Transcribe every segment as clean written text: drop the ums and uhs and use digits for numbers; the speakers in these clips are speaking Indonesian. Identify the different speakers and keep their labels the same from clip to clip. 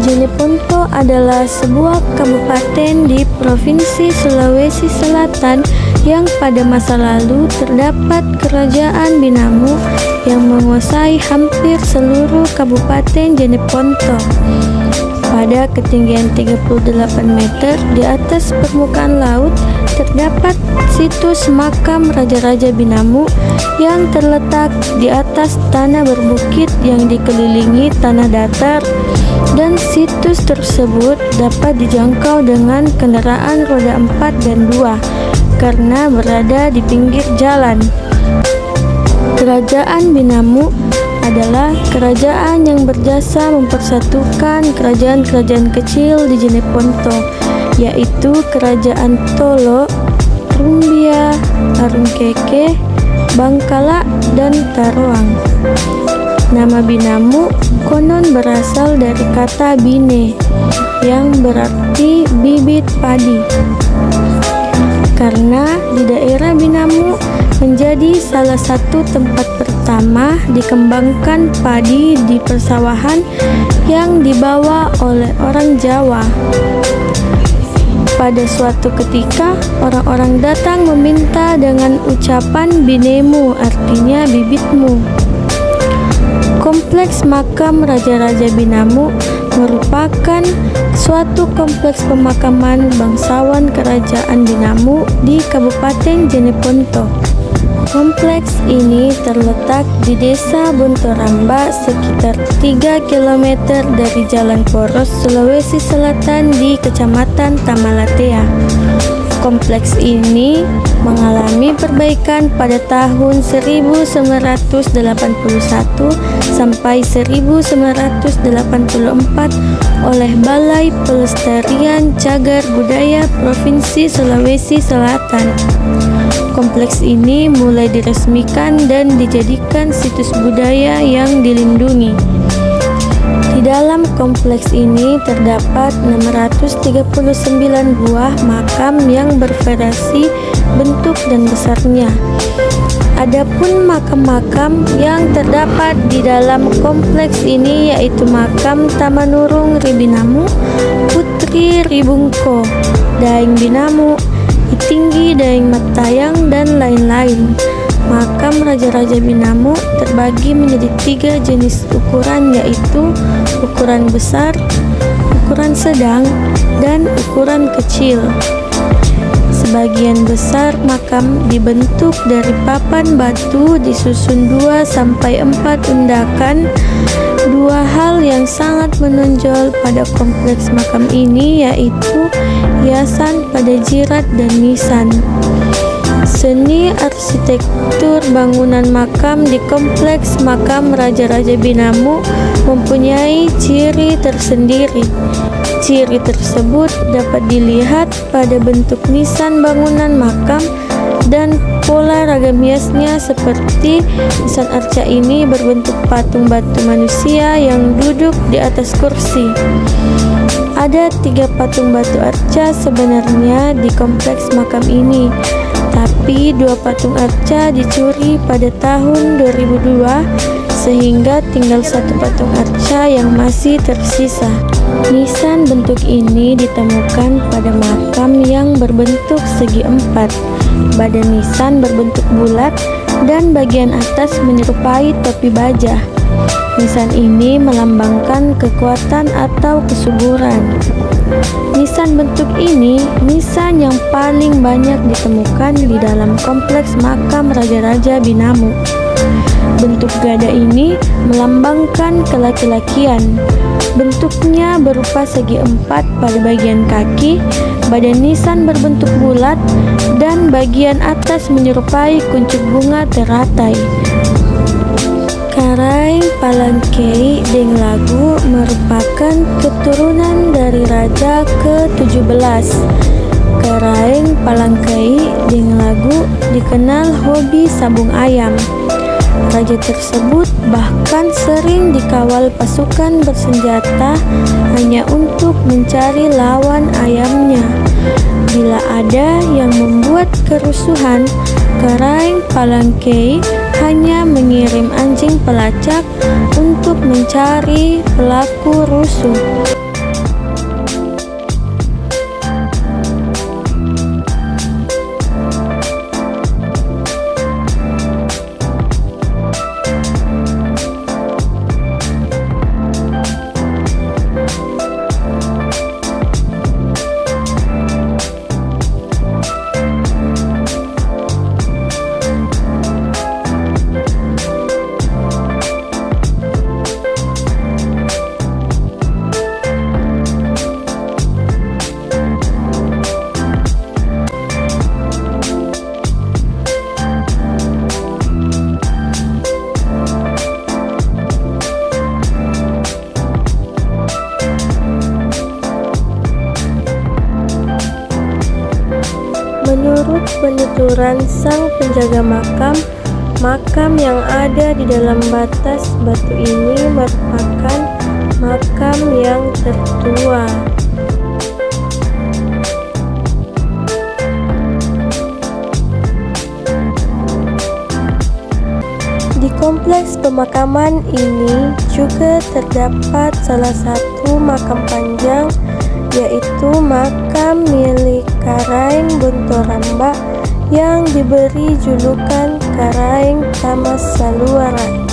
Speaker 1: Jeneponto adalah sebuah kabupaten di Provinsi Sulawesi Selatan yang pada masa lalu terdapat Kerajaan Binamu yang menguasai hampir seluruh Kabupaten Jeneponto. Pada ketinggian 38 meter di atas permukaan laut terdapat situs makam Raja-Raja Binamu yang terletak di atas tanah berbukit yang dikelilingi tanah datar, dan situs tersebut dapat dijangkau dengan kendaraan roda 4 dan 2 karena berada di pinggir jalan. Kerajaan Binamu adalah kerajaan yang berjasa mempersatukan kerajaan-kerajaan kecil di Jeneponto, yaitu Kerajaan Tolo, Rumbia, Arungkeke, Bangkala, dan Taroang. Nama Binamu konon berasal dari kata bine yang berarti bibit padi. Karena di daerah Binamu menjadi salah satu tempat pertama dikembangkan padi di persawahan yang dibawa oleh orang Jawa. Pada suatu ketika, orang-orang datang meminta dengan ucapan binemu, artinya bibitmu. Kompleks makam Raja-Raja Binamu merupakan suatu kompleks pemakaman bangsawan Kerajaan Binamu di Kabupaten Jeneponto. Kompleks ini terletak di Desa Bontoramba sekitar 3 km dari Jalan Poros, Sulawesi Selatan di Kecamatan Tamalatea. Kompleks ini mengalami perbaikan pada tahun 1981 sampai 1984 oleh Balai Pelestarian Cagar Budaya Provinsi Sulawesi Selatan. Kompleks ini mulai diresmikan dan dijadikan situs budaya yang dilindungi. Di dalam kompleks ini terdapat 639 buah makam yang bervariasi bentuk dan besarnya. Adapun makam-makam yang terdapat di dalam kompleks ini yaitu makam Tamanurung Ribinamu, Putri Ribungko, Daeng Binamu, Itinggi Daeng Matayang, dan lain-lain. Makam Raja-Raja Binamu terbagi menjadi 3 jenis ukuran, yaitu ukuran besar, ukuran sedang, dan ukuran kecil. Sebagian besar makam dibentuk dari papan batu disusun 2-4 undakan. Dua hal yang sangat menonjol pada kompleks makam ini yaitu hiasan pada jirat dan nisan. Seni arsitektur bangunan makam di kompleks makam Raja-Raja Binamu mempunyai ciri tersendiri. Ciri tersebut dapat dilihat pada bentuk nisan bangunan makam dan pola ragam hiasnya, seperti nisan arca ini berbentuk patung batu manusia yang duduk di atas kursi. Ada 3 patung batu arca sebenarnya di kompleks makam ini, tapi 2 patung arca dicuri pada tahun 2002 sehingga tinggal 1 patung arca yang masih tersisa. Nisan bentuk ini ditemukan pada makam yang berbentuk segi 4. Badan nisan berbentuk bulat dan bagian atas menyerupai topi baja. Nisan ini melambangkan kekuatan atau kesuburan. Nisan bentuk ini nisan yang paling banyak ditemukan di dalam kompleks makam Raja-Raja Binamu. Bentuk gada ini melambangkan kelaki-lakian. Bentuknya berupa segi 4 pada bagian kaki, badan nisan berbentuk bulat, dan bagian atas menyerupai kuncup bunga teratai. Karaeng Palangkei Denglagu merupakan keturunan dari Raja ke-17. Karaeng Palangkei Denglagu dikenal hobi sabung ayam. Raja tersebut bahkan sering dikawal pasukan bersenjata hanya untuk mencari lawan ayamnya. Bila ada yang membuat kerusuhan, Karaeng Palangkei hanya mengirim anjing pelacak untuk mencari pelaku rusuh. penuturan sang penjaga makam, makam yang ada di dalam batas batu ini merupakan makam yang tertua. Di kompleks pemakaman ini juga terdapat salah satu makam panjang, yaitu makam milik Karaeng Bontoramba yang diberi julukan Karaeng Tamasaluara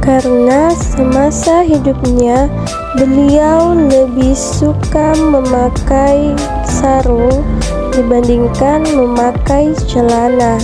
Speaker 1: karena semasa hidupnya beliau lebih suka memakai sarung dibandingkan memakai celana.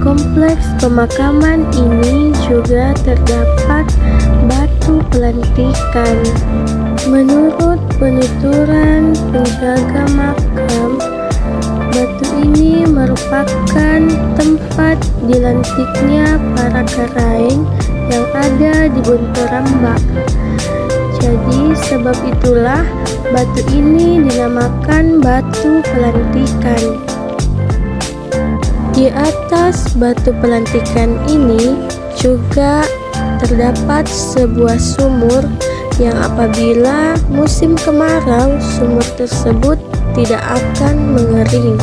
Speaker 1: Kompleks pemakaman ini juga terdapat batu pelantikan. Menurut penuturan penjaga makam, batu ini merupakan tempat dilantiknya para karaeng yang ada di Bontoramba. Jadi sebab itulah batu ini dinamakan batu pelantikan. Di atas batu pelantikan ini juga terdapat sebuah sumur yang apabila musim kemarau sumur tersebut tidak akan mengering.